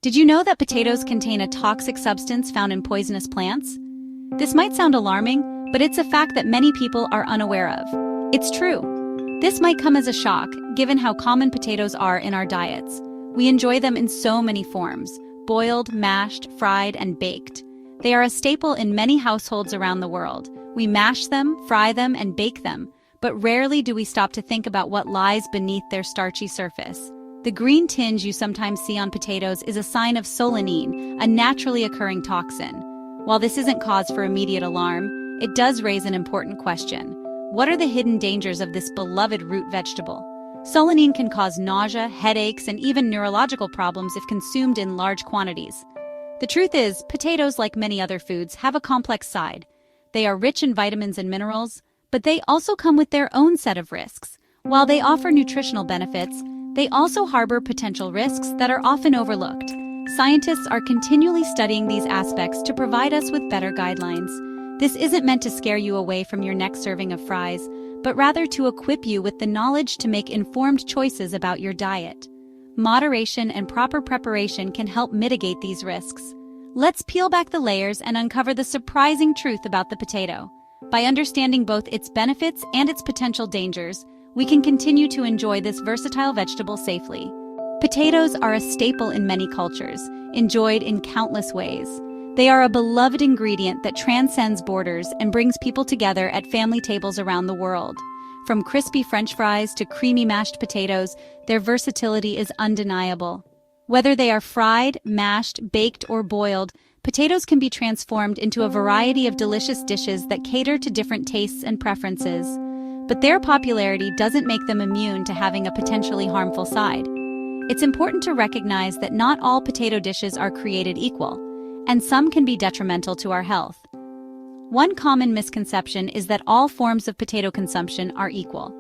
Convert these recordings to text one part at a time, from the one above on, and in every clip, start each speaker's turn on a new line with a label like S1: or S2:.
S1: Did you know that potatoes contain a toxic substance found in poisonous plants? This might sound alarming, but it's a fact that many people are unaware of. It's true. This might come as a shock, given how common potatoes are in our diets. We enjoy them in so many forms: boiled, mashed, fried, and baked. They are a staple in many households around the world. We mash them, fry them, and bake them, but rarely do we stop to think about what lies beneath their starchy surface. The green tinge you sometimes see on potatoes is a sign of solanine, a naturally occurring toxin. While this isn't cause for immediate alarm, it does raise an important question. What are the hidden dangers of this beloved root vegetable? Solanine can cause nausea, headaches, and even neurological problems if consumed in large quantities. The truth is, potatoes, like many other foods, have a complex side. They are rich in vitamins and minerals, but they also come with their own set of risks. While they offer nutritional benefits, they also harbor potential risks that are often overlooked. Scientists are continually studying these aspects to provide us with better guidelines. This isn't meant to scare you away from your next serving of fries, but rather to equip you with the knowledge to make informed choices about your diet. Moderation and proper preparation can help mitigate these risks. Let's peel back the layers and uncover the surprising truth about the potato. By understanding both its benefits and its potential dangers, we can continue to enjoy this versatile vegetable safely. Potatoes are a staple in many cultures, enjoyed in countless ways. They are a beloved ingredient that transcends borders and brings people together at family tables around the world. From crispy French fries to creamy mashed potatoes, their versatility is undeniable. Whether they are fried, mashed, baked, or boiled, potatoes can be transformed into a variety of delicious dishes that cater to different tastes and preferences. But their popularity doesn't make them immune to having a potentially harmful side. It's important to recognize that not all potato dishes are created equal, and some can be detrimental to our health. One common misconception is that all forms of potato consumption are equal.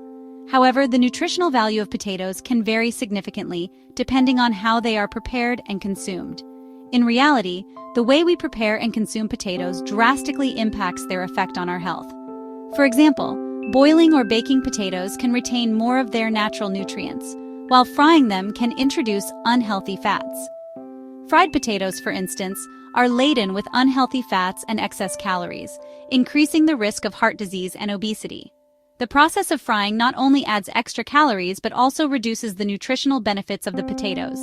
S1: However, the nutritional value of potatoes can vary significantly depending on how they are prepared and consumed. In reality, the way we prepare and consume potatoes drastically impacts their effect on our health. For example, boiling or baking potatoes can retain more of their natural nutrients, while frying them can introduce unhealthy fats. Fried potatoes, for instance, are laden with unhealthy fats and excess calories, increasing the risk of heart disease and obesity. The process of frying not only adds extra calories but also reduces the nutritional benefits of the potatoes.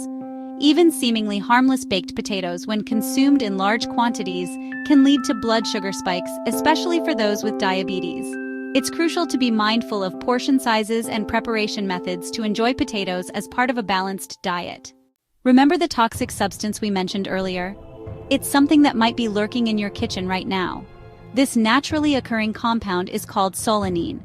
S1: Even seemingly harmless baked potatoes, when consumed in large quantities, can lead to blood sugar spikes, especially for those with diabetes. It's crucial to be mindful of portion sizes and preparation methods to enjoy potatoes as part of a balanced diet. Remember the toxic substance we mentioned earlier? It's something that might be lurking in your kitchen right now. This naturally occurring compound is called solanine.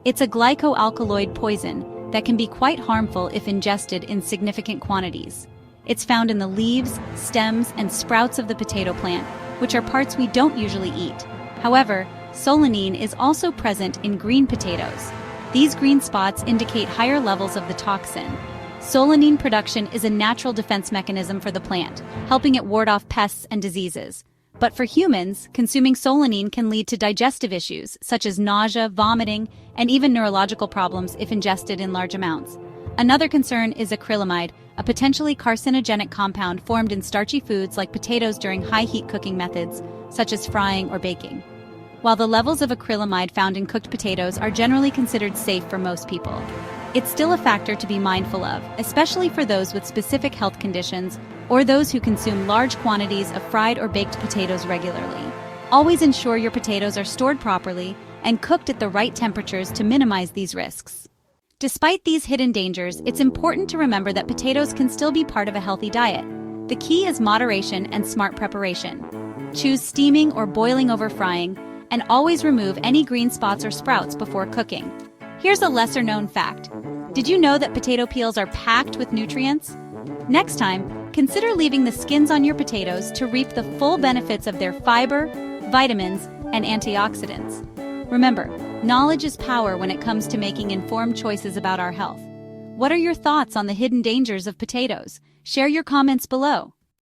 S1: It's a glycoalkaloid poison that can be quite harmful if ingested in significant quantities. It's found in the leaves, stems, and sprouts of the potato plant, which are parts we don't usually eat. However, solanine is also present in green potatoes. These green spots indicate higher levels of the toxin. Solanine production is a natural defense mechanism for the plant, helping it ward off pests and diseases. But for humans, consuming solanine can lead to digestive issues, such as nausea, vomiting, and even neurological problems if ingested in large amounts. Another concern is acrylamide, a potentially carcinogenic compound formed in starchy foods like potatoes during high-heat cooking methods, such as frying or baking. While the levels of acrylamide found in cooked potatoes are generally considered safe for most people, it's still a factor to be mindful of, especially for those with specific health conditions or those who consume large quantities of fried or baked potatoes regularly. Always ensure your potatoes are stored properly and cooked at the right temperatures to minimize these risks. Despite these hidden dangers, it's important to remember that potatoes can still be part of a healthy diet. The key is moderation and smart preparation. Choose steaming or boiling over frying, and always remove any green spots or sprouts before cooking. Here's a lesser-known fact. Did you know that potato peels are packed with nutrients? Next time, consider leaving the skins on your potatoes to reap the full benefits of their fiber, vitamins, and antioxidants. Remember, knowledge is power when it comes to making informed choices about our health. What are your thoughts on the hidden dangers of potatoes? Share your comments below.